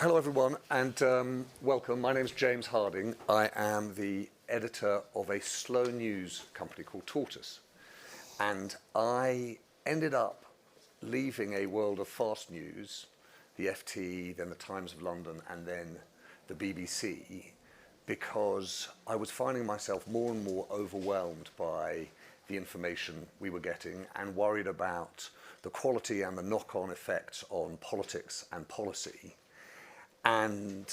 Hello everyone and welcome. My name is James Harding. I am the editor of a slow news company called Tortoise. And I ended up leaving a world of fast news, the FT, then the Times of London, and then the BBC, because I was finding myself more and more overwhelmed by the information we were getting and worried about the quality and the knock-on effects on politics and policy. And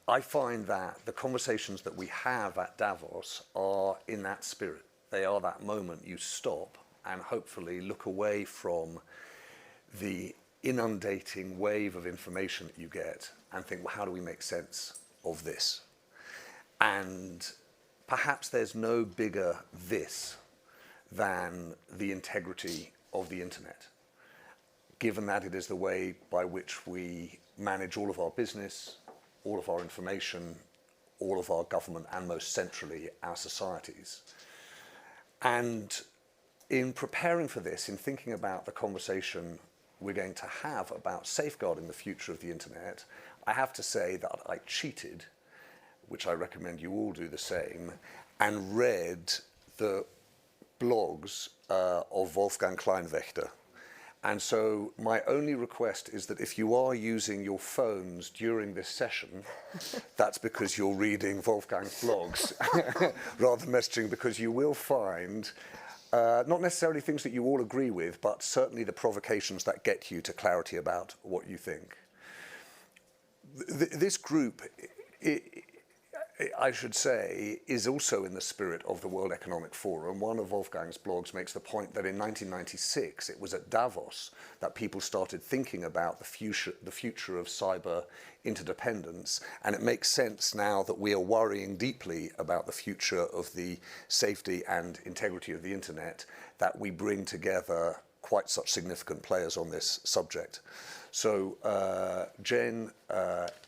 I find that the conversations that we have at Davos are in that spirit. They are that moment you stop and hopefully look away from the inundating wave of information that you get and think, well, how do we make sense of this? And perhaps there's no bigger this than the integrity of the internet, given that it is the way by which we manage all of our business, all of our information, all of our government, and most centrally, our societies. And in preparing for this, in thinking about the conversation we're going to have about safeguarding the future of the internet, I have to say that I cheated, which I recommend you all do the same, and read the blogs of Wolfgang Kleinwächter. And so my only request is that if you are using your phones during this session, that's because you're reading Wolfgang's blogs rather than messaging, because you will find not necessarily things that you all agree with, but certainly the provocations that get you to clarity about what you think. This group, I should say, is also in the spirit of the World Economic Forum. One of Wolfgang's blogs makes the point that in 1996, it was at Davos that people started thinking about the future of cyber interdependence. And it makes sense now that we are worrying deeply about the future of the safety and integrity of the internet, that we bring together quite such significant players on this subject. So Jen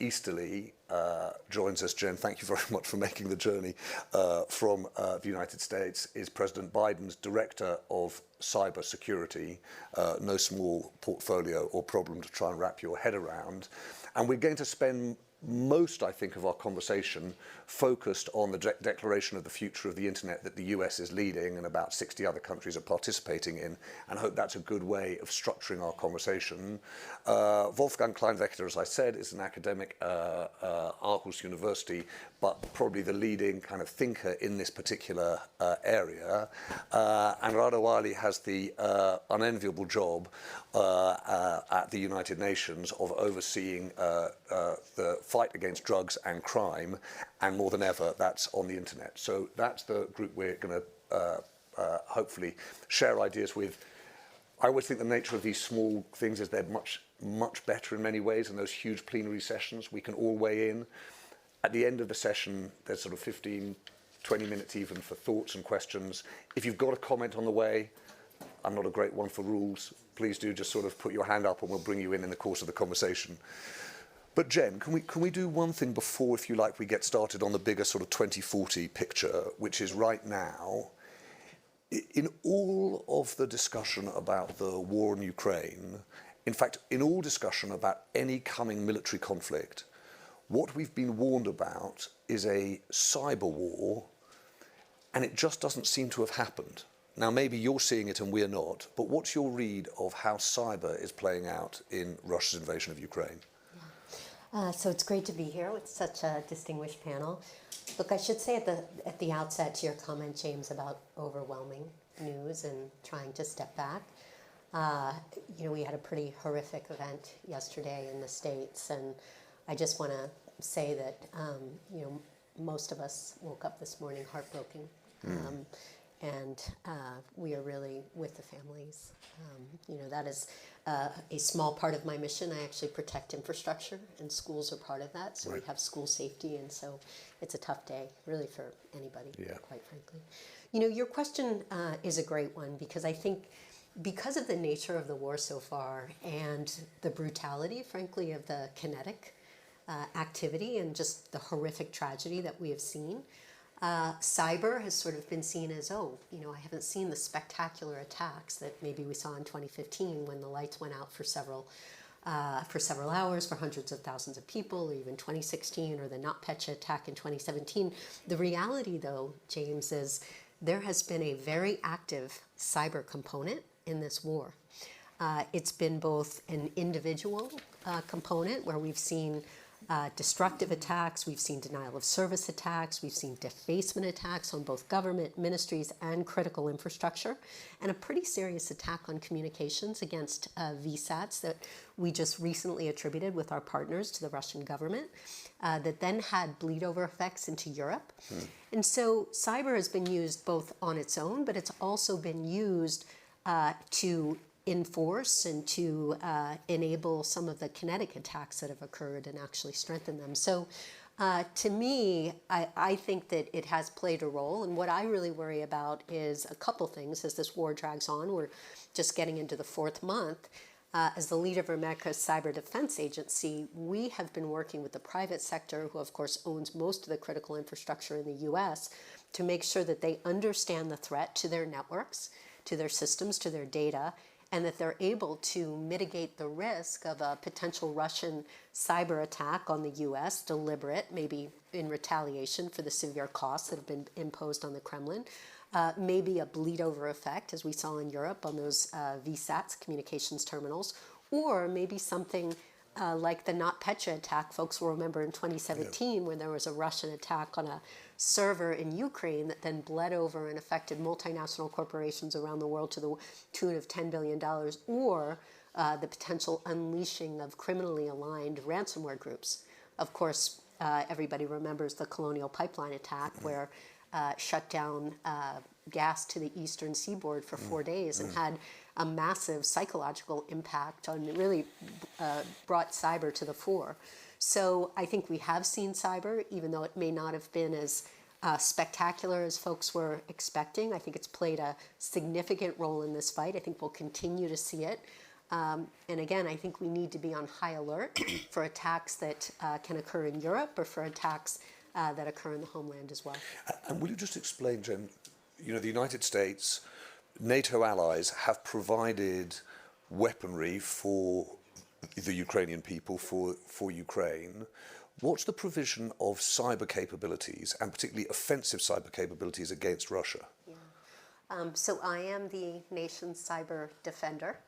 Easterly joins us. Jen, thank you very much for making the journey from the United States, is President Biden's Director of Cybersecurity. No small portfolio or problem to try and wrap your head around. And we're going to spend most, I think, of our conversation focused on the declaration of the future of the internet that the US is leading and about 60 other countries are participating in, and I hope that's a good way of structuring our conversation. Wolfgang Kleinwächter, as I said, is an academic at Aarhus University, but probably the leading kind of thinker in this particular area. And Rado Ali has the unenviable job at the United Nations of overseeing the fight against drugs and crime, and more than ever, that's on the internet. So that's the group we're going to hopefully share ideas with. I always think the nature of these small things is they're much better in many ways than those huge plenary sessions. We can all weigh in. At the end of the session, there's sort of 15, 20 minutes even for thoughts and questions. If you've got a comment on the way, I'm not a great one for rules, please do just sort of put your hand up and we'll bring you in the course of the conversation. But Jen, can we do one thing before, if you like, we get started on the bigger sort of 2040 picture, which is right now, in all of the discussion about the war in Ukraine, in fact, in all discussion about any coming military conflict, what we've been warned about is a cyber war, and it just doesn't seem to have happened. Now, maybe you're seeing it and we're not, but what's your read of how cyber is playing out in Russia's invasion of Ukraine? So it's great to be here with such a distinguished panel. Look, I should say at the outset to your comment, James, about overwhelming news and trying to step back. We had a pretty horrific event yesterday in the States, and I just want to say that most of us woke up this morning heartbroken, and we are really with the families. That is a small part of my mission. I actually protect infrastructure, and schools are part of that. So right. We have school safety, and so it's a tough day, really, for anybody, quite frankly. Your question is a great one, because I think because of the nature of the war so far and the brutality, frankly, of the kinetic activity and just the horrific tragedy that we have seen, cyber has sort of been seen as, I haven't seen the spectacular attacks that maybe we saw in 2015 when the lights went out for several for several hours for hundreds of thousands of people, or even 2016, or the NotPetya attack in 2017. The reality, though, James, is there has been a very active cyber component in this war. It's been both an individual component where we've seen destructive attacks, we've seen denial of service attacks, we've seen defacement attacks on both government, ministries, and critical infrastructure, and a pretty serious attack on communications against VSATs that we just recently attributed with our partners to the Russian government, that then had bleed over effects into Europe. And so cyber has been used both on its own, but it's also been used to enforce and to enable some of the kinetic attacks that have occurred and actually strengthen them. So to me, I think that it has played a role. And what I really worry about is a couple things as this war drags on. We're just getting into the 4th month. As the leader of America's Cyber Defense Agency, we have been working with the private sector, who of course owns most of the critical infrastructure in the US, to make sure that they understand the threat to their networks, to their systems, to their data, and that they're able to mitigate the risk of a potential Russian cyber attack on the US, deliberate, maybe in retaliation for the severe costs that have been imposed on the Kremlin, maybe a bleed over effect, as we saw in Europe on those VSATs, communications terminals, or maybe something like the NotPetya attack, folks will remember in 2017 when there was a Russian attack on a server in Ukraine that then bled over and affected multinational corporations around the world to the tune of $10 billion, or the potential unleashing of criminally aligned ransomware groups. Of course, everybody remembers the Colonial Pipeline attack where shut down gas to the eastern seaboard for 4 days and had a massive psychological impact on really brought cyber to the fore. So I think we have seen cyber, even though it may not have been as spectacular as folks were expecting. I think it's played a significant role in this fight. I think we'll continue to see it. And again, I think we need to be on high alert for attacks that can occur in Europe or for attacks that occur in the homeland as well. And will you just explain, Jen, the United States, NATO allies have provided weaponry for the Ukrainian people, for Ukraine. What's the provision of cyber capabilities, and particularly offensive cyber capabilities against Russia? Yeah. So I am the nation's cyber defender,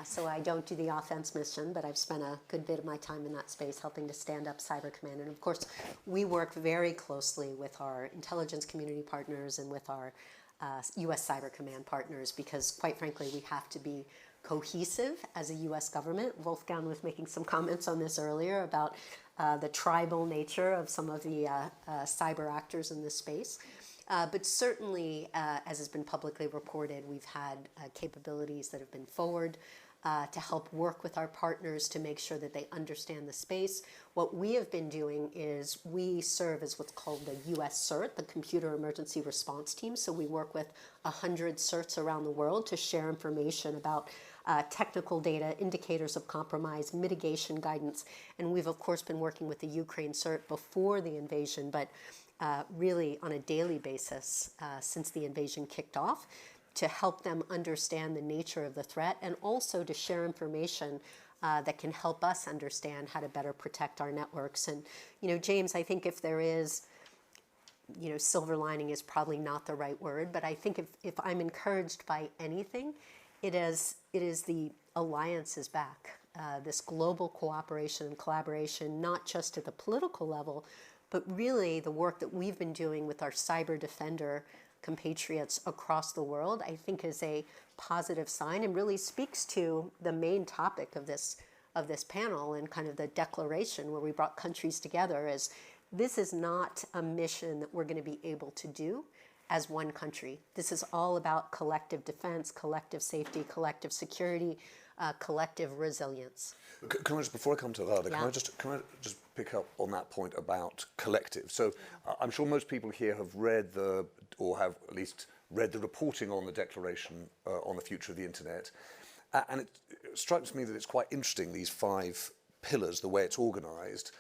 so I don't do the offense mission, but I've spent a good bit of my time in that space helping to stand up Cyber Command. And of course, we work very closely with our intelligence community partners and with our U.S. Cyber Command partners, because quite frankly, we have to be cohesive as a U.S. government. Wolfgang was making some comments on this earlier about the tribal nature of some of the cyber actors in this space. But certainly, as has been publicly reported, we've had capabilities that have been forward to help work with our partners to make sure that they understand the space. What we have been doing is we serve as what's called the US CERT, the Computer Emergency Response Team. So we work with 100 CERTs around the world to share information about technical data, indicators of compromise, mitigation guidance. And we've, of course, been working with the Ukraine CERT before the invasion, but really on a daily basis since the invasion kicked off, to help them understand the nature of the threat and also to share information that can help us understand how to better protect our networks. And, James, I think if there is, silver lining is probably not the right word, but I think if I'm encouraged by anything, it is the alliance is back. This global cooperation and collaboration, not just at the political level, but really the work that we've been doing with our cyber defender compatriots across the world, I think is a positive sign and really speaks to the main topic of this panel and kind of the declaration where we brought countries together. Is this is not a mission that we're going to be able to do as one country. This is all about collective defense, collective safety, collective security, collective resilience. Can I just, before I come to that, Yeah. can I just pick up on that point about collective? So I'm sure most people here have read or have at least read the reporting on the Declaration on the Future of the Internet. And it strikes me that it's quite interesting, these 5 pillars, the way it's organized.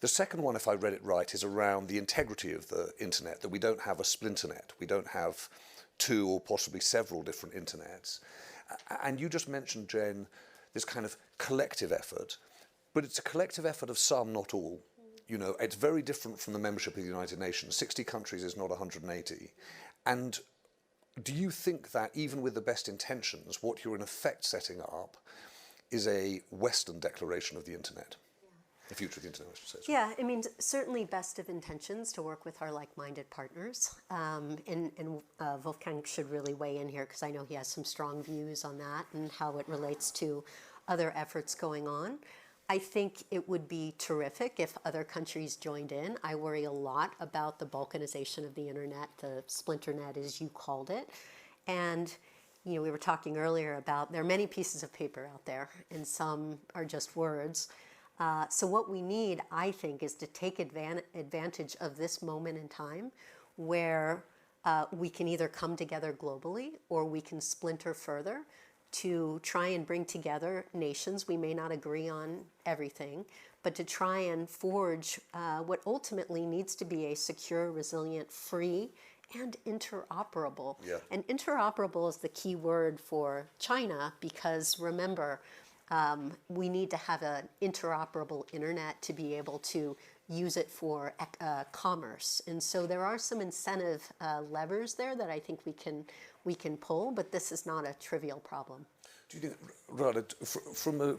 The second one, if I read it right, is around the integrity of the internet, that we don't have a splinternet. We don't have 2 or possibly several different internets. And you just mentioned, Jen, this kind of collective effort, but it's a collective effort of some, not all. You know, it's very different from the membership of the United Nations. 60 countries is not 180. And do you think that even with the best intentions, what you're in effect setting up is a Western declaration of the internet? The future of the internet, I should say. Yeah, I mean, certainly best of intentions to work with our like-minded partners. And Wolfgang should really weigh in here because I know he has some strong views on that and how it relates to other efforts going on. I think it would be terrific if other countries joined in. I worry a lot about the balkanization of the internet, the splinternet as you called it. And you know, we were talking earlier about there are many pieces of paper out there and some are just words. So what we need, I think, is to take advantage of this moment in time where we can either come together globally or we can splinter further to try and bring together nations. We may not agree on everything, but to try and forge what ultimately needs to be a secure, resilient, free, and interoperable. Yeah. And interoperable is the key word for China because remember, we need to have an interoperable internet to be able to use it for commerce. And so there are some incentive levers there that I think we can pull, but this is not a trivial problem. Do you think, Rada, from a,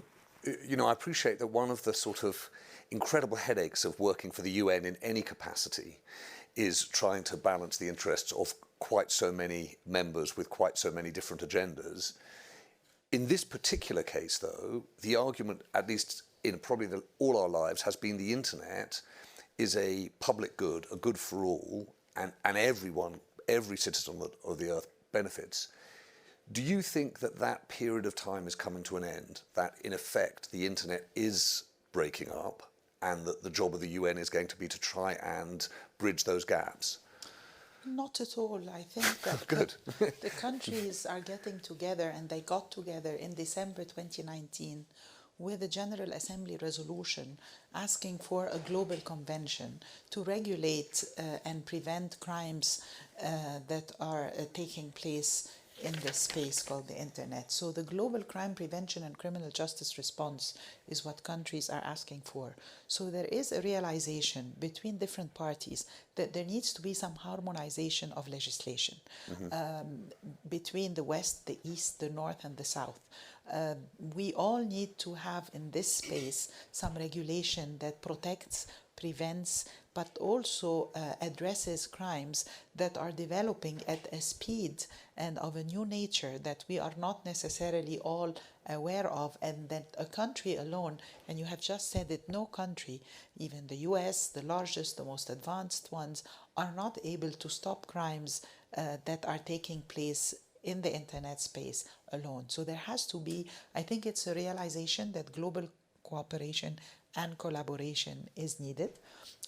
you know, I appreciate that one of the sort of incredible headaches of working for the UN in any capacity is trying to balance the interests of quite so many members with quite so many different agendas. In this particular case, though, the argument, at least in probably all our lives, has been the internet is a public good, a good for all, and everyone, every citizen of the earth benefits. Do you think that that period of time is coming to an end, that in effect the internet is breaking up and that the job of the UN is going to be to try and bridge those gaps? Not at all. I think that Good. the countries are getting together, and they got together in December 2019 with a General Assembly resolution asking for a global convention to regulate and prevent crimes that are taking place in this space called the internet. So the global crime prevention and criminal justice response is what countries are asking for. So there is a realization between different parties that there needs to be some harmonization of legislation between the West, the East, the North, and the South. We all need to have in this space some regulation that protects, prevents, but also addresses crimes that are developing at a speed and of a new nature that we are not necessarily all aware of, and that a country alone, and you have just said it, no country, even the US, the largest, the most advanced ones, are not able to stop crimes that are taking place in the internet space alone. So there has to be, I think it's a realization that global cooperation and collaboration is needed.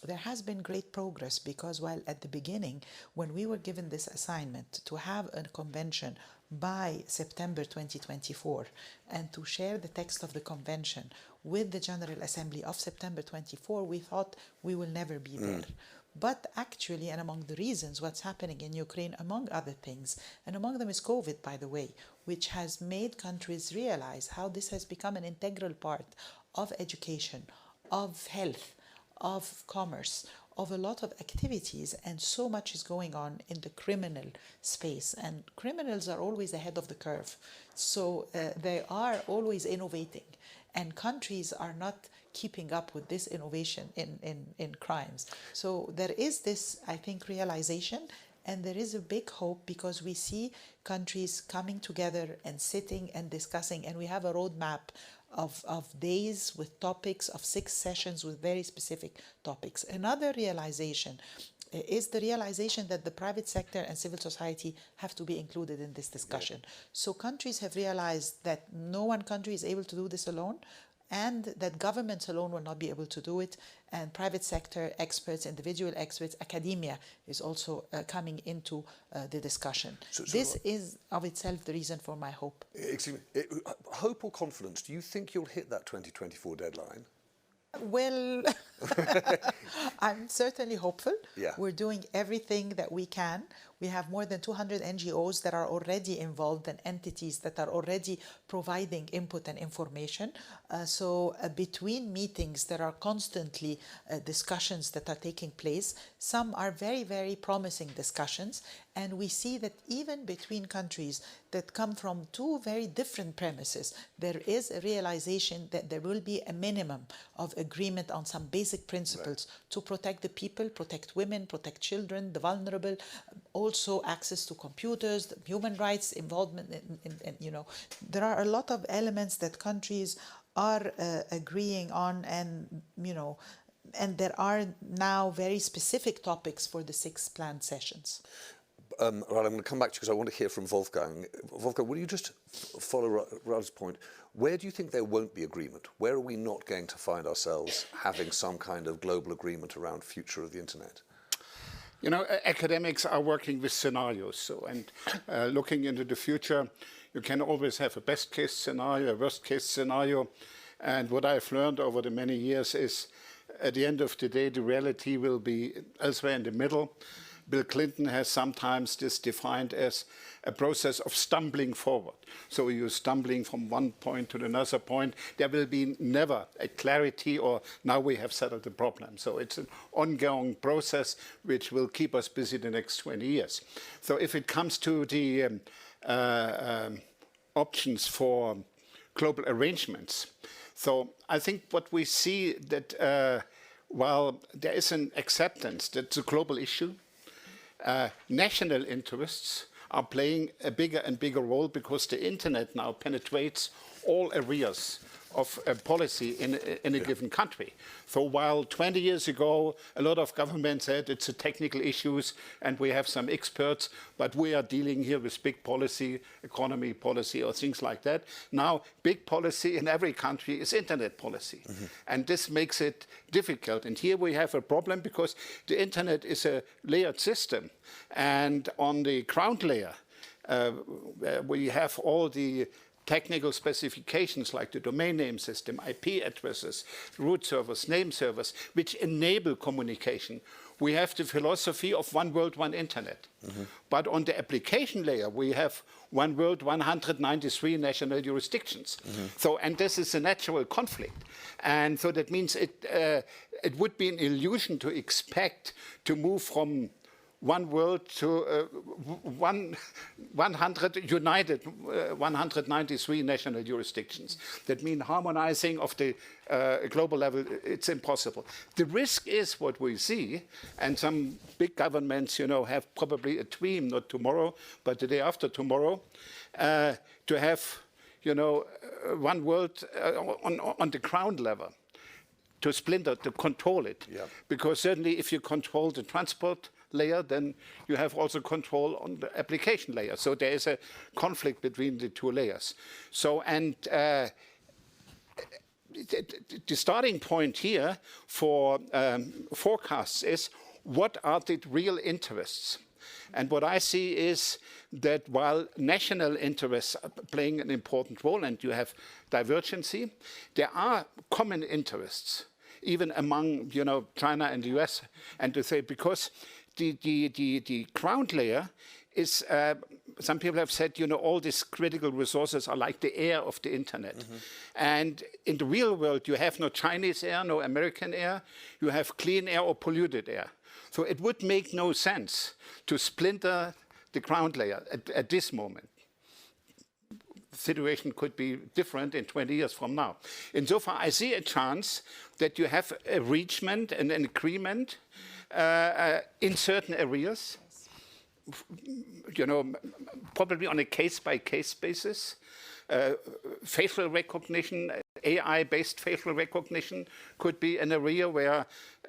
There has been great progress because while at the beginning, when we were given this assignment to have a convention by September 2024 and to share the text of the convention with the General Assembly of September 24, we thought we will never be there. But actually, and among the reasons what's happening in Ukraine, among other things, and among them is COVID, by the way, which has made countries realize how this has become an integral part of education, of health, of commerce, of a lot of activities, and so much is going on in the criminal space. And criminals are always ahead of the curve. So they are always innovating, and countries are not keeping up with this innovation in crimes. So there is this, I think, realization, and there is a big hope because we see countries coming together and sitting and discussing, and we have a roadmap of days with topics, of 6 sessions with very specific topics. Another realization is the realization that the private sector and civil society have to be included in this discussion. Yeah. So countries have realized that no one country is able to do this alone, and that governments alone will not be able to do it, and private sector experts, individual experts, academia is also coming into the discussion. So this is of itself the reason for my hope. Excuse me, hope or confidence? Do you think you'll hit that 2024 deadline? Well, I'm certainly hopeful. Yeah. We're doing everything that we can. We have more than 200 NGOs that are already involved and entities that are already providing input and information. So between meetings, there are constantly discussions that are taking place. Some are very, very promising discussions. And we see that even between countries that come from two very different premises, there is a realization that there will be a minimum of agreement on some basic principles to protect the people, protect women, protect children, the vulnerable, also access to computers, human rights, involvement in you know, there are a lot of elements that countries are agreeing on, and, you know, and there are now very specific topics for the 6 planned sessions. Right, I'm going to come back to you because I want to hear from Wolfgang. Wolfgang, will you just follow Rad's point? Where do you think there won't be agreement? Where are we not going to find ourselves having some kind of global agreement around future of the internet? You know, academics are working with scenarios, so, and looking into the future, you can always have a best case scenario, a worst case scenario. And what I've learned over the many years is, at the end of the day, the reality will be elsewhere in the middle. Bill Clinton has sometimes this defined as a process of stumbling forward. So you're stumbling from one point to another point. There will be never a clarity or now we have settled the problem. So it's an ongoing process which will keep us busy the next 20 years. So if it comes to the options for global arrangements, so I think what we see that while there is an acceptance that it's a global issue, national interests are playing a bigger and bigger role because the internet now penetrates all areas of policy in a given country. So while 20 years ago a lot of governments said it's a technical issues and we have some experts, but we are dealing here with big policy, economy policy or things like that. Now big policy in every country is internet policy. And this makes it difficult. And here we have a problem because the internet is a layered system. And on the ground layer, we have all the technical specifications like the domain name system, IP addresses, root servers, name servers, which enable communication. We have the philosophy of one world, one internet. But on the application layer, we have one world, 193 national jurisdictions. So, and this is a natural conflict. And so that means it would be an illusion to expect to move from one world to 100 united, 193 national jurisdictions. That means harmonizing of the global level, it's impossible. The risk is what we see, and some big governments, you know, have probably a dream, not tomorrow, but the day after tomorrow, to have, you know, one world on the ground level, to splinter, to control it. Yeah. Because certainly if you control the transport layer, then you have also control on the application layer. So there is a conflict between the two layers. So, and the starting point here for forecasts is what are the real interests? And what I see is that while national interests are playing an important role and you have divergency, there are common interests, even among, you know, China and the US, and to say, because the ground layer is, some people have said, you know, all these critical resources are like the air of the internet. And in the real world, you have no Chinese air, no American air, you have clean air or polluted air. So it would make no sense to splinter the ground layer at this moment. The situation could be different in 20 years from now. Insofar, I see a chance that you have a reachment and an agreement in certain areas, you know, probably on a case-by-case basis. Facial recognition, AI-based facial recognition could be an area where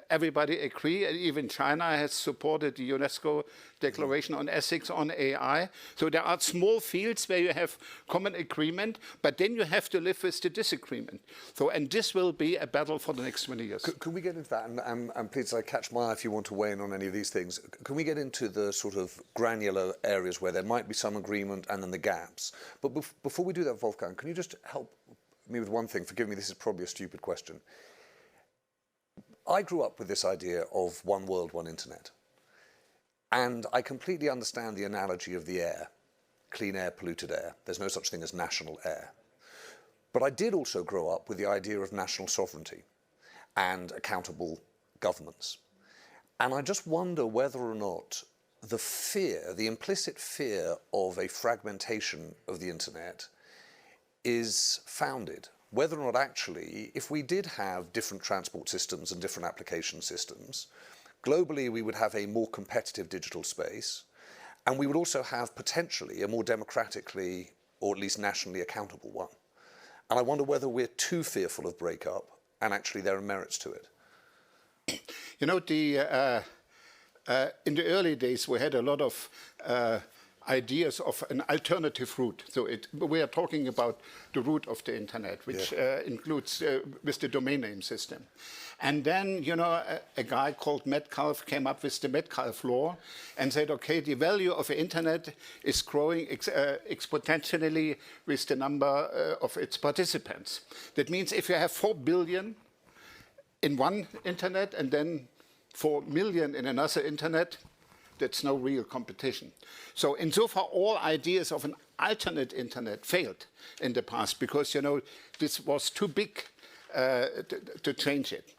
everybody agree, and even China has supported the UNESCO Declaration on Ethics on AI. So there are small fields where you have common agreement, but then you have to live with the disagreement. So, and this will be a battle for the next 20 years. Can we get into that? And please, I catch my eye if you want to weigh in on any of these things. Can we get into the sort of granular areas where there might be some agreement and then the gaps? But before we do that, Wolfgang, can you just help me with one thing? Forgive me, this is probably a stupid question. I grew up with this idea of one world, one internet. And I completely understand the analogy of the air, clean air, polluted air. There's no such thing as national air. But I did also grow up with the idea of national sovereignty and accountable governments. And I just wonder whether or not the fear, the implicit fear of a fragmentation of the internet is founded. Whether or not actually, if we did have different transport systems and different application systems, globally we would have a more competitive digital space, and we would also have potentially a more democratically, or at least nationally accountable one. And I wonder whether we're too fearful of breakup, and actually there are merits to it. You know, in the early days, we had a lot of ideas of an alternative route. So we are talking about the route of the internet, which includes with the domain name system. And then, you know, a guy called Metcalfe came up with the Metcalfe law and said, okay, the value of the internet is growing exponentially with the number of its participants. That means if you have 4 billion in one internet and then 4 million in another internet, that's no real competition. So insofar, all ideas of an alternate internet failed in the past because, you know, this was too big to change it.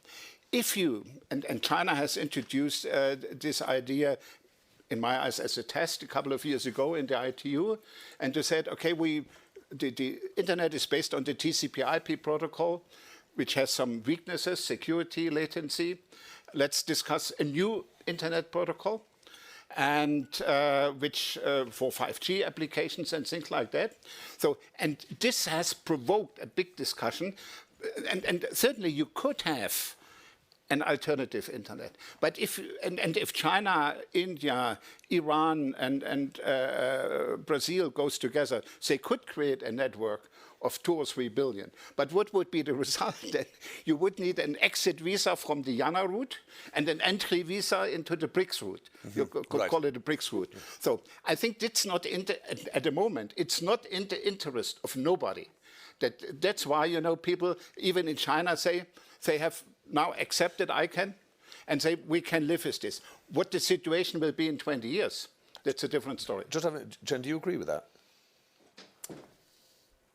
If you, and China has introduced this idea, in my eyes, as a test a couple of years ago in the ITU, and they said, okay, the internet is based on the TCP/IP protocol, which has some weaknesses, security, latency. Let's discuss a new internet protocol, and which for 5G applications and things like that. So, and this has provoked a big discussion, and certainly you could have an alternative internet. But if China, India, Iran, and Brazil goes together, they could create a network of 2 or 3 billion. But what would be the result then? You would need an exit visa from the Yana route and an entry visa into the BRICS route. You could call it a BRICS route. So I think it's not, at the moment, it's not in the interest of nobody. That's why, you know, people, even in China, say they have now accepted ICANN and say we can live with this. What the situation will be in 20 years, that's a different story. Jen, do you agree with that?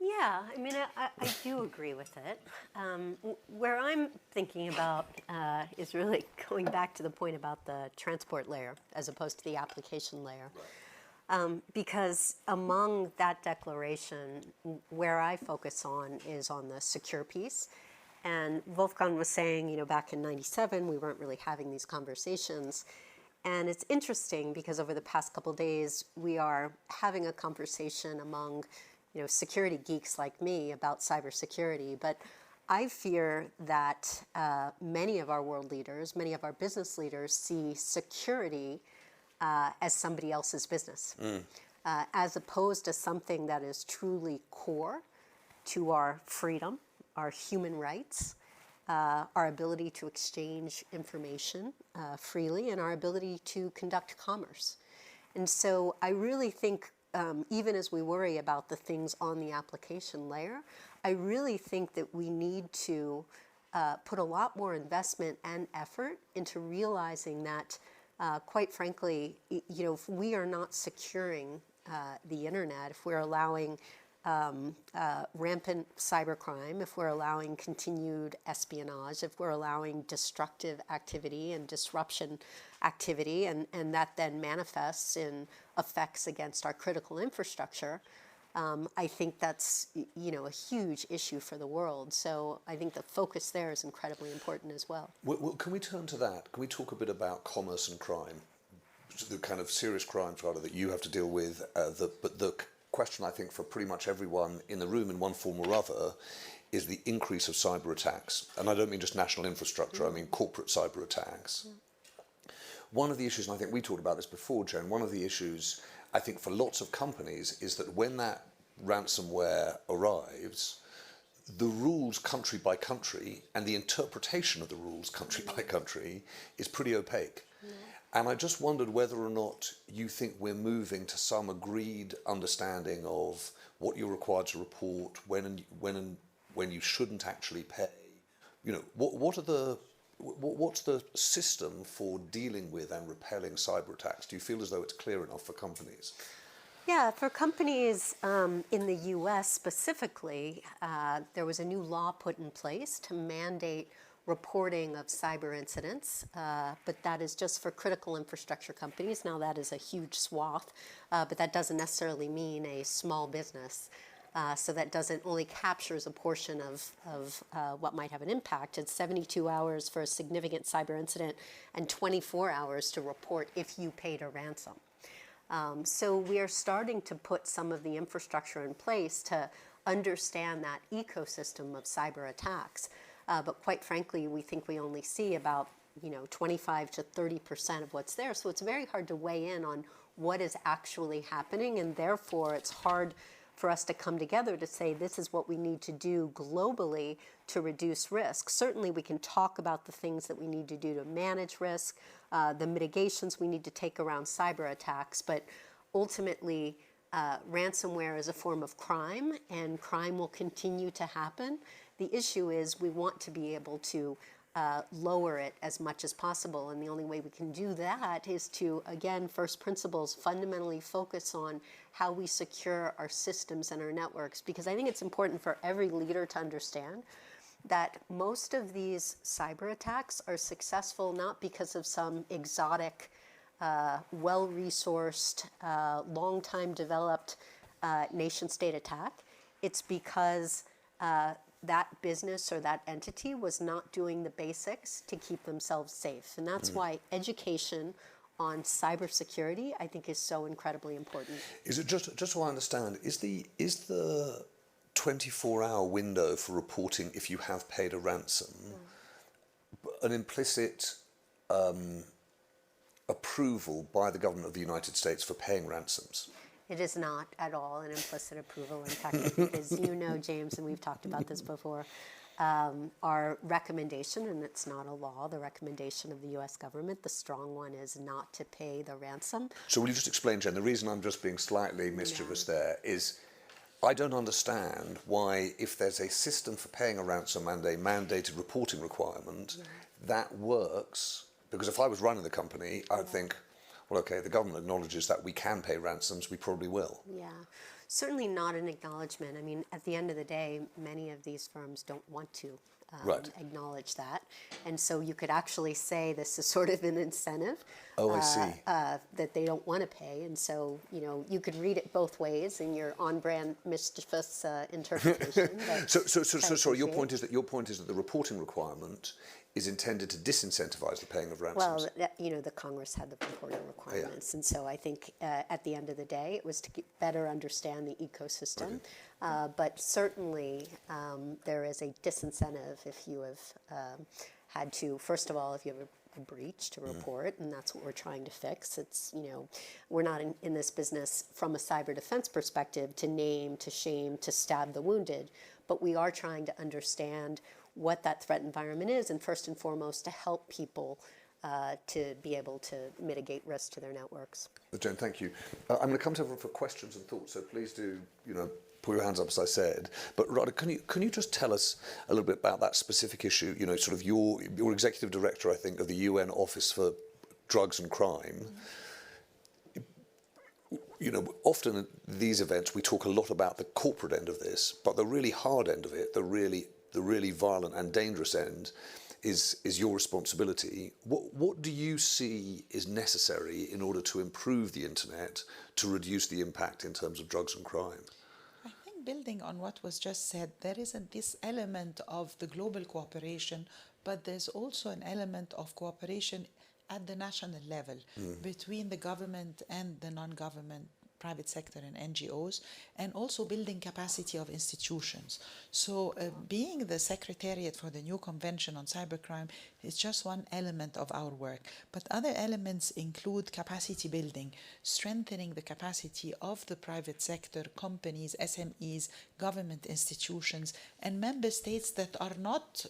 Yeah, I mean, I do agree with it. Where I'm thinking about is really going back to the point about the transport layer as opposed to the application layer. Because among that declaration, where I focus on is on the secure piece. And Wolfgang was saying, you know, back in '97, we weren't really having these conversations. And it's interesting because over the past couple of days, we are having a conversation among, you know, security geeks like me about cybersecurity. But I fear that many of our world leaders, many of our business leaders see security as somebody else's business, as opposed to something that is truly core to our freedom, our human rights, our ability to exchange information freely, and our ability to conduct commerce. And so I really think, even as we worry about the things on the application layer, I really think that we need to put a lot more investment and effort into realizing that, quite frankly, you know, if we are not securing the internet, if we're allowing rampant cybercrime, if we're allowing continued espionage, if we're allowing destructive activity and disruption activity, and that then manifests in effects against our critical infrastructure, I think that's, you know, a huge issue for the world. So I think the focus there is incredibly important as well. Well, can we turn to that? Can we talk a bit about commerce and crime? The kind of serious crimes, rather, that you have to deal with, but the question, I think, for pretty much everyone in the room in one form or other is the increase of cyber attacks. And I don't mean just national infrastructure, I mean corporate cyber attacks. One of the issues, and I think we talked about this before, Jen, one of the issues, I think, for lots of companies is that when that ransomware arrives, the rules country by country and the interpretation of the rules country by country is pretty opaque. And I just wondered whether or not you think we're moving to some agreed understanding of what you're required to report, when you shouldn't actually pay. You know, what are the what's the system for dealing with and repelling cyber attacks? Do you feel as though it's clear enough for companies? Yeah, for companies in the US specifically, there was a new law put in place to mandate reporting of cyber incidents, but that is just for critical infrastructure companies. Now that is a huge swath, but that doesn't necessarily mean a small business. So that doesn't only captures a portion of what might have an impact. It's 72 hours for a significant cyber incident and 24 hours to report if you paid a ransom. So we are starting to put some of the infrastructure in place to understand that ecosystem of cyber attacks. But quite frankly, we think we only see about 25 to 30% of what's there. So it's very hard to weigh in on what is actually happening, and therefore it's hard for us to come together to say this is what we need to do globally to reduce risk. Certainly we can talk about the things that we need to do to manage risk, the mitigations we need to take around cyber attacks, but ultimately ransomware is a form of crime, and crime will continue to happen. The issue is we want to be able to lower it as much as possible, and the only way we can do that is to, again, first principles, fundamentally focus on how we secure our systems and our networks, because I think it's important for every leader to understand that most of these cyber attacks are successful not because of some exotic, well-resourced, long-time developed nation-state attack. It's because that business or that entity was not doing the basics to keep themselves safe. And that's why education on cybersecurity, I think, is so incredibly important. Is it just so I understand, is the 24-hour window for reporting if you have paid a ransom an implicit approval by the government of the United States for paying ransoms? It is not at all an implicit approval. In fact, I think, as you know, James, and we've talked about this before, our recommendation, and it's not a law, the recommendation of the U.S. government, the strong one, is not to pay the ransom. So will you just explain, Jen, the reason I'm just being slightly mischievous there is I don't understand why, if there's a system for paying a ransom and a mandated reporting requirement, that works, because if I was running the company, I would think, well, okay, the government acknowledges that we can pay ransoms, we probably will. Yeah, certainly not an acknowledgement. I mean, at the end of the day, many of these firms don't want to acknowledge that. And so you could actually say this is sort of an incentive that they don't want to pay. And so, you could read it both ways in your on-brand mischievous interpretation. So your point is that the reporting requirement is intended to disincentivize the paying of ransoms. Well, the Congress had the reporting requirements, and so I think at the end of the day, it was to better understand the ecosystem. But certainly, there is a disincentive if you have had to, first of all, if you have a breach to report, and that's what we're trying to fix. It's, we're not in this business from a cyber defense perspective to name, to shame, to stab the wounded, but we are trying to understand what that threat environment is, and first and foremost, to help people to be able to mitigate risk to their networks. Jen, thank you. I'm going to come to everyone for questions and thoughts, so please do, put your hands up, as I said. But Rada, can you just tell us a little bit about that specific issue? Sort of your executive director, I think, of the UN Office for Drugs and Crime. Often at these events we talk a lot about the corporate end of this, but the really hard end of it, the really violent and dangerous end, is your responsibility. What do you see is necessary in order to improve the internet to reduce the impact in terms of drugs and crime? I think, building on what was just said, there isn't this element of the global cooperation, but there's also an element of cooperation at the national level between the government and the non-government private sector and NGOs, and also building capacity of institutions. So being the Secretariat for the new Convention on Cybercrime is just one element of our work. But other elements include capacity building, strengthening the capacity of the private sector, companies, SMEs, government institutions, and member states that are not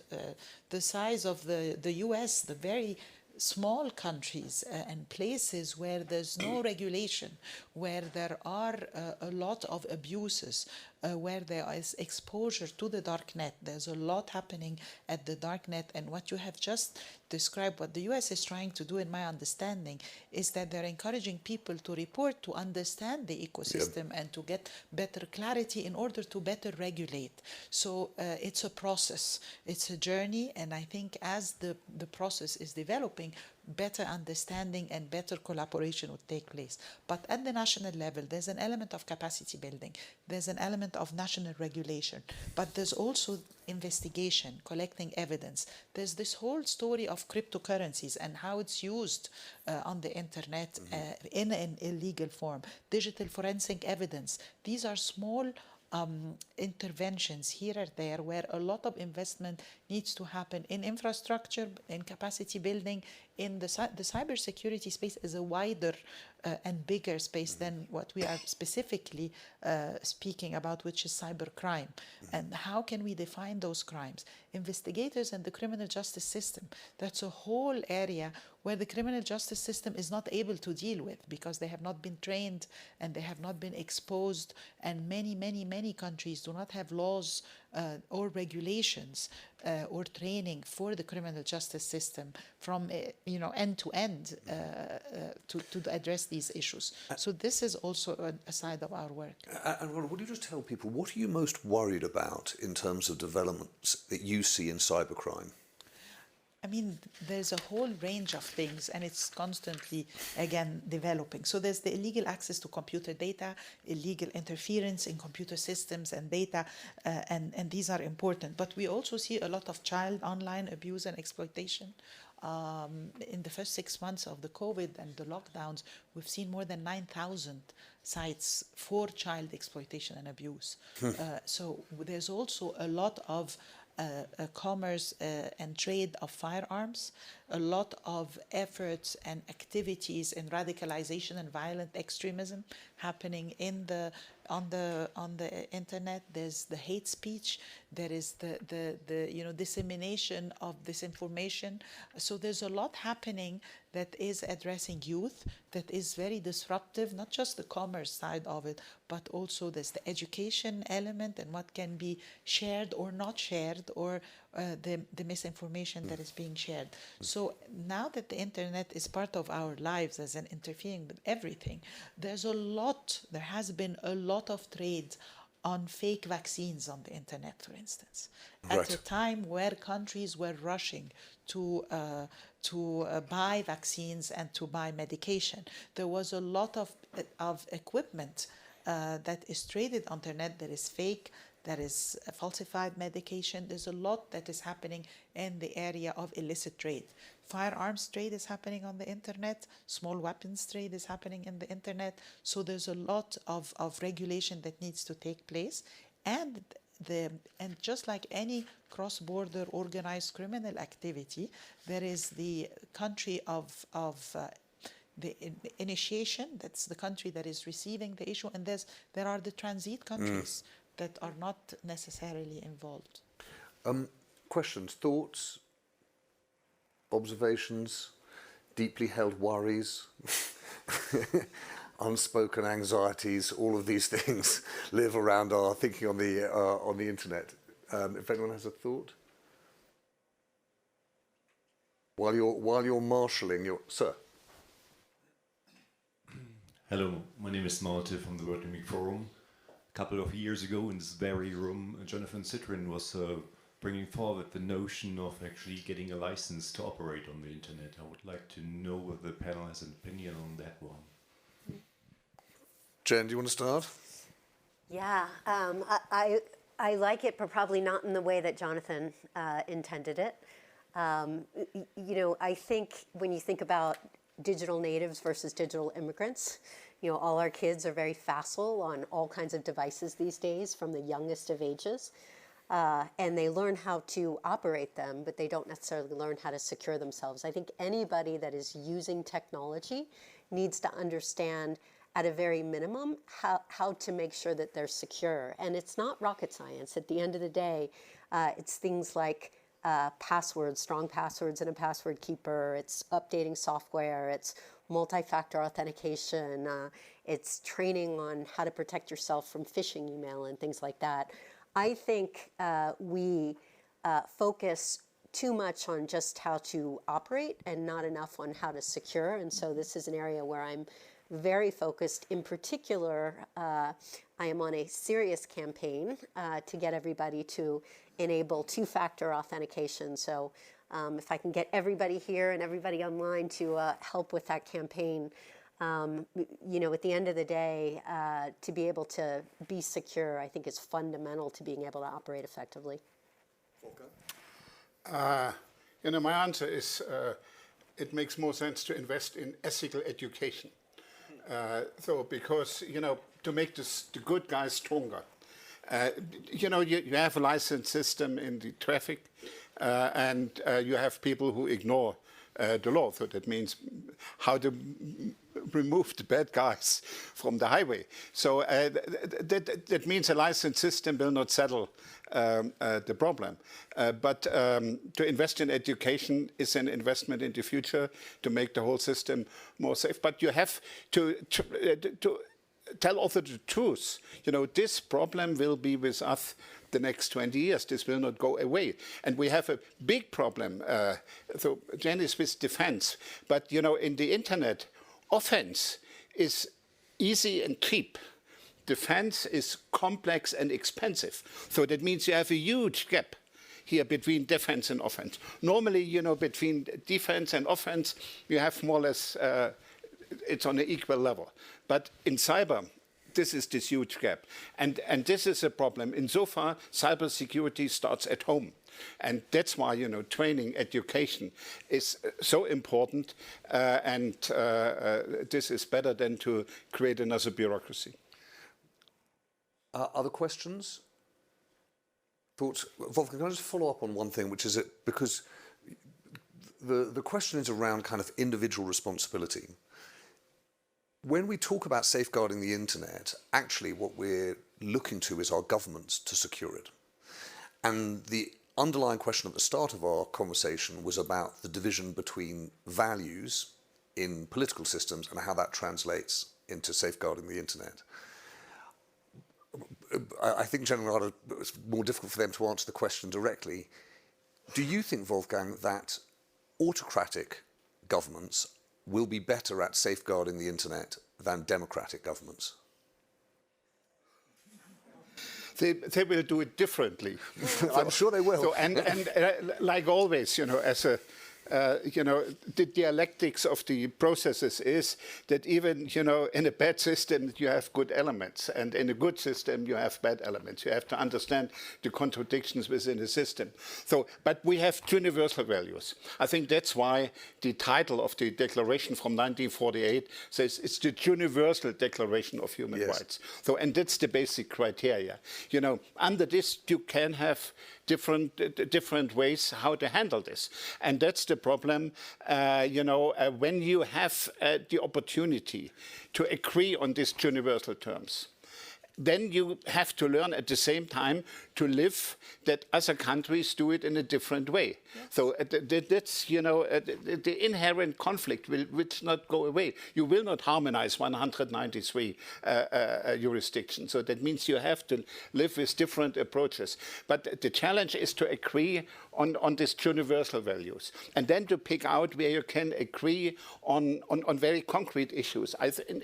the size of the US, the very small countries and places where there's no regulation, where there are a lot of abuses, where there is exposure to the dark net. There's a lot happening at the dark net, and what you have just described, what the US is trying to do, in my understanding, is that they're encouraging people to report, to understand the ecosystem, and to get better clarity in order to better regulate. So it's a process, it's a journey, and I think as the process is developing, better understanding and better collaboration would take place. But at the national level, there's an element of capacity building, there's an element of national regulation, but there's also investigation, collecting evidence. There's this whole story of cryptocurrencies and how it's used on the internet in an illegal form. Digital forensic evidence. These are small interventions here or there where a lot of investment needs to happen in infrastructure, in capacity building. In the cybersecurity space is a wider and bigger space than what we are specifically speaking about, which is cybercrime. And how can we define those crimes? Investigators and the criminal justice system, that's a whole area where the criminal justice system is not able to deal with because they have not been trained and they have not been exposed, and many countries do not have laws or regulations or training for the criminal justice system from end to end to address these issues. So this is also a side of our work. And Ron, would you just tell people, what are you most worried about in terms of developments that you see in cybercrime? I mean, there's a whole range of things, and it's constantly, again, developing. So there's the illegal access to computer data, illegal interference in computer systems and data, and these are important. But we also see a lot of child online abuse and exploitation. In the first 6 months of the COVID and the lockdowns, we've seen more than 9,000 sites for child exploitation and abuse. So there's also a lot of commerce and trade of firearms, a lot of efforts and activities in radicalization and violent extremism happening on the internet. There's the hate speech, there is the dissemination of disinformation. So there's a lot happening that is addressing youth, that is very disruptive, not just the commerce side of it, but also there's the education element and what can be shared or not shared, or the misinformation that is being shared. So now that the internet is part of our lives as an interfering with everything, there has been a lot of trade on fake vaccines on the internet, for instance, at a time where countries were rushing to buy vaccines and to buy medication. There was a lot of equipment that is traded on the internet that is fake, that is falsified medication. There's a lot that is happening in the area of illicit trade. Firearms trade is happening on the internet. Small weapons trade is happening in the internet. So there's a lot of regulation that needs to take place. And just like any cross-border organized criminal activity, there is the country of the initiation, that's the country that is receiving the issue, and there are the transit countries that are not necessarily involved. Questions, thoughts, observations, deeply held worries, unspoken anxieties, all of these things live around our thinking on the internet. If anyone has a thought? While you're marshalling your... Sir. Hello, my name is Malte from the World Economic Forum. A couple of years ago in this very room, Jonathan Citrin was bringing forward the notion of actually getting a license to operate on the internet. I would like to know whether the panel has an opinion on that one. Jen, do you want to start? Yeah, I like it, but probably not in the way that Jonathan intended it. I think when you think about digital natives versus digital immigrants, all our kids are very facile on all kinds of devices these days from the youngest of ages. And they learn how to operate them, but they don't necessarily learn how to secure themselves. I think anybody that is using technology needs to understand at a very minimum how to make sure that they're secure. And it's not rocket science. At the end of the day, it's things like passwords, strong passwords and a password keeper. It's updating software. It's multi-factor authentication. It's training on how to protect yourself from phishing email and things like that. I think we focus too much on just how to operate and not enough on how to secure. And so this is an area where I'm very focused. In particular, I am on a serious campaign to get everybody to enable two-factor authentication. So if I can get everybody here and everybody online to help with that campaign, you know, at the end of the day, to be able to be secure, I think is fundamental to being able to operate effectively. You know, my answer is it makes more sense to invest in ethical education. So because, you know, to make the good guys stronger. You know, you have a license system in the traffic, and you have people who ignore the law. So that means how to remove the bad guys from the highway. So that means a license system will not settle the problem. But to invest in education is an investment in the future to make the whole system more safe. But you have to tell also the truth. You know, this problem will be with us the next 20 years. This will not go away. And we have a big problem. So Jen is with defense. But, you know, in the internet, offense is easy and cheap. Defense is complex and expensive. So that means you have a huge gap here between defense and offense. Normally, you know, between defense and offense, you have more or less, it's on an equal level. But in cyber, this is this huge gap. And this is a problem. Insofar, cybersecurity starts at home. And that's why, you know, training, education is so important. And this is better than to create another bureaucracy. Other questions? Thoughts? Wolfgang, can I just follow up on one thing, which is that because the question is around kind of individual responsibility. When we talk about safeguarding the internet, actually what we're looking to is our governments to secure it. And the underlying question at the start of our conversation was about the division between values in political systems and how that translates into safeguarding the internet. I think generally it's more difficult for them to answer the question directly. Do you think, Wolfgang, that autocratic governments will be better at safeguarding the internet than democratic governments? They will do it differently. I'm sure they will. So, and like always, you know, as a you know, the dialectics of the processes is that even, you know, in a bad system you have good elements, and in a good system you have bad elements. You have to understand the contradictions within the system. So, but we have universal values. I think that's why the title of the Declaration from 1948 says it's the Universal Declaration of Human Rights. So, and that's the basic criteria. You know, under this you can have different ways how to handle this, and that's the problem. You know, when you have the opportunity to agree on these universal terms, then you have to learn at the same time to live that other countries do it in a different way. Yes. So that's, you know, the inherent conflict will not go away. You will not harmonize 193 jurisdictions. So that means you have to live with different approaches. But the challenge is to agree on these universal values, and then to pick out where you can agree on very concrete issues.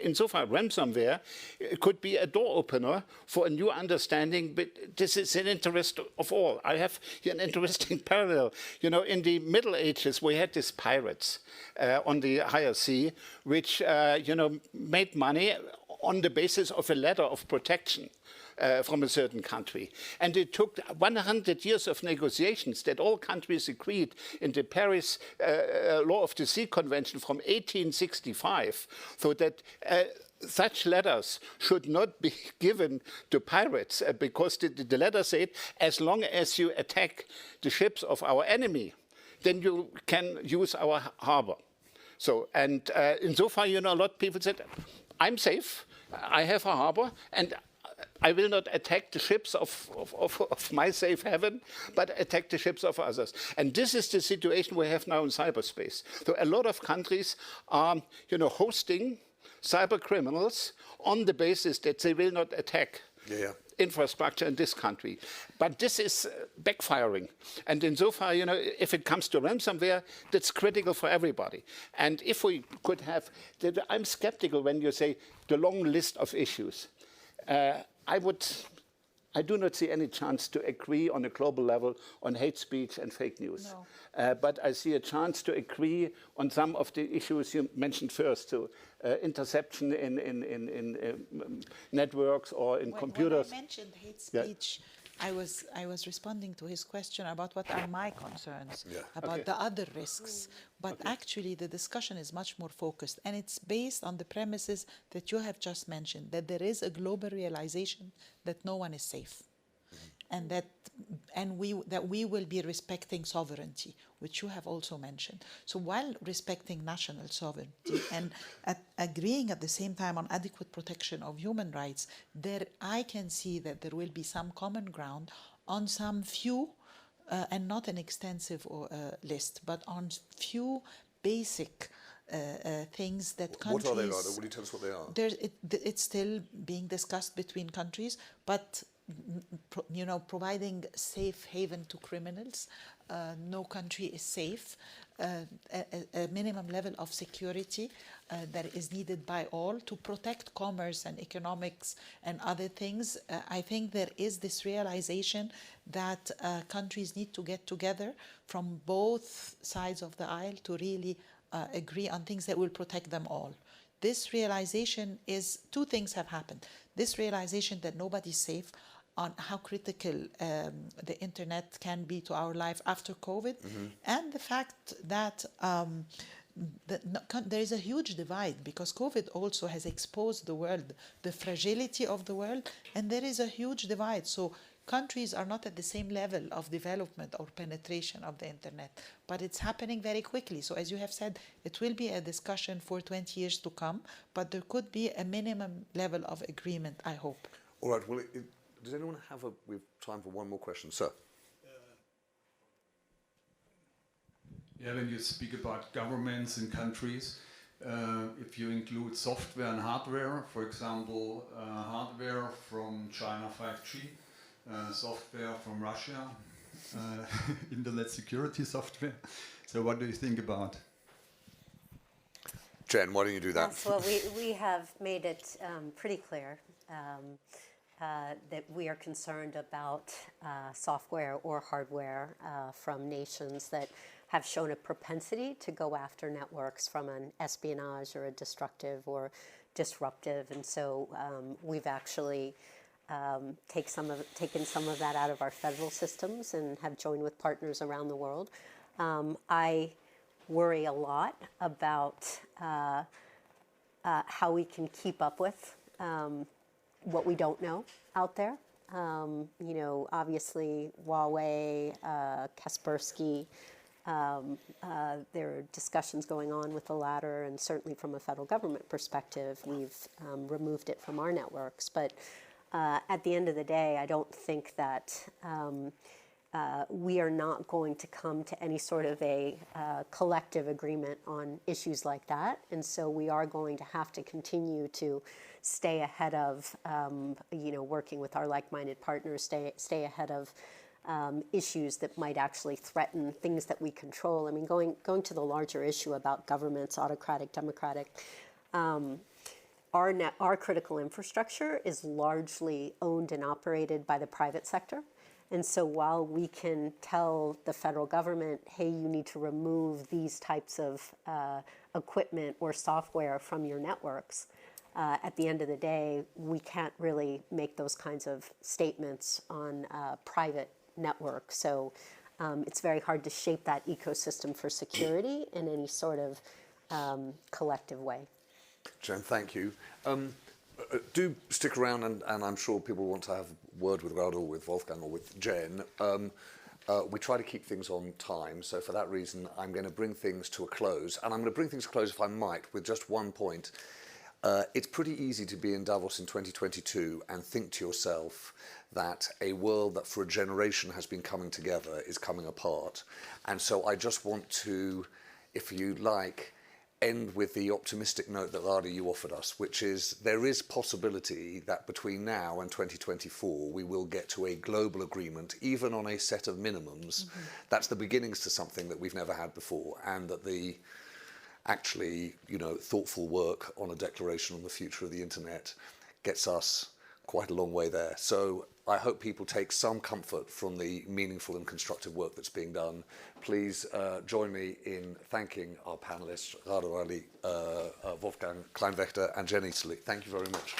Insofar, ransomware could be a door opener for a new understanding, but this is in interest of all. I have here an interesting parallel. You know, in the Middle Ages, we had these pirates on the higher sea, which, you know, made money on the basis of a letter of protection from a certain country. And it took 100 years of negotiations that all countries agreed in the Paris Law of the Sea Convention from 1865, so that such letters should not be given to pirates, because the letter said, as long as you attack the ships of our enemy, then you can use our harbor. So, and insofar, you know, a lot of people said, I'm safe, I have a harbor, and I will not attack the ships of my safe haven, but attack the ships of others. And this is the situation we have now in cyberspace. So a lot of countries are, hosting cyber criminals on the basis that they will not attack infrastructure in this country. But this is backfiring. And insofar, if it comes to ransomware, that's critical for everybody. And if we could have, I'm skeptical when you say the long list of issues. I do not see any chance to agree on a global level on hate speech and fake news. No. But I see a chance to agree on some of the issues you mentioned first, so interception in networks or in computers. When I mentioned hate speech, I was responding to his question about what are my concerns, about the other risks. But actually the discussion is much more focused, and it's based on the premises that you have just mentioned, that there is a global realization that no one is safe. And that we will be respecting sovereignty, which you have also mentioned. So while respecting national sovereignty and agreeing at the same time on adequate protection of human rights, I can see that there will be some common ground on some few, and not an extensive list, but on few basic things that countries... What are they, Rada? Will you tell us what they are? It's still being discussed between countries, but providing safe haven to criminals. No country is safe. A minimum level of security that is needed by all to protect commerce and economics and other things. I think there is this realization that countries need to get together from both sides of the aisle to really agree on things that will protect them all. This realization is, two things have happened. This realization that nobody's safe, on how critical the internet can be to our life after COVID, and the fact that there is a huge divide, because COVID also has exposed the world, the fragility of the world, and there is a huge divide. So countries are not at the same level of development or penetration of the internet, but it's happening very quickly. So as you have said, it will be a discussion for 20 years to come, but there could be a minimum level of agreement, I hope. All right, well, does anyone we have time for one more question? Sir. When you speak about governments and countries, if you include software and hardware, for example, hardware from China 5G, software from Russia, internet security software. So what do you think about? Jen, why don't you do that? Yes, well, we have made it pretty clear that we are concerned about software or hardware from nations that have shown a propensity to go after networks from an espionage or a destructive or disruptive. And so we've actually taken some of that out of our federal systems and have joined with partners around the world. I worry a lot about how we can keep up with what we don't know out there. Obviously Huawei, Kaspersky, there are discussions going on with the latter, and certainly from a federal government perspective, we've removed it from our networks. But at the end of the day, I don't think that we are not going to come to any sort of a collective agreement on issues like that. And so we are going to have to continue to stay ahead of, working with our like-minded partners, stay ahead of issues that might actually threaten things that we control. I mean, going to the larger issue about governments, autocratic, democratic, our critical infrastructure is largely owned and operated by the private sector. And so while we can tell the federal government, hey, you need to remove these types of equipment or software from your networks, at the end of the day, we can't really make those kinds of statements on private networks. So it's very hard to shape that ecosystem for security in any sort of collective way. Jen, thank you. Do stick around, and I'm sure people want to have a word with Rada or with Wolfgang or with Jen. We try to keep things on time, so for that reason I'm going to bring things to a close. And I'm going to bring things to a close, if I might, with just one point. it's pretty easy to be in Davos in 2022 and think to yourself that a world that for a generation has been coming together is coming apart. And so I just want to, if you like, end with the optimistic note that Rada you offered us, which is there is possibility that between now and 2024 we will get to a global agreement, even on a set of minimums. That's the beginnings to something that we've never had before, and that the actually, thoughtful work on a declaration on the future of the internet gets us quite a long way there. So I hope people take some comfort from the meaningful and constructive work that's being done. Please join me in thanking our panelists, Rada Rally, Wolfgang Kleinwächter and Jenny Sully. Thank you very much.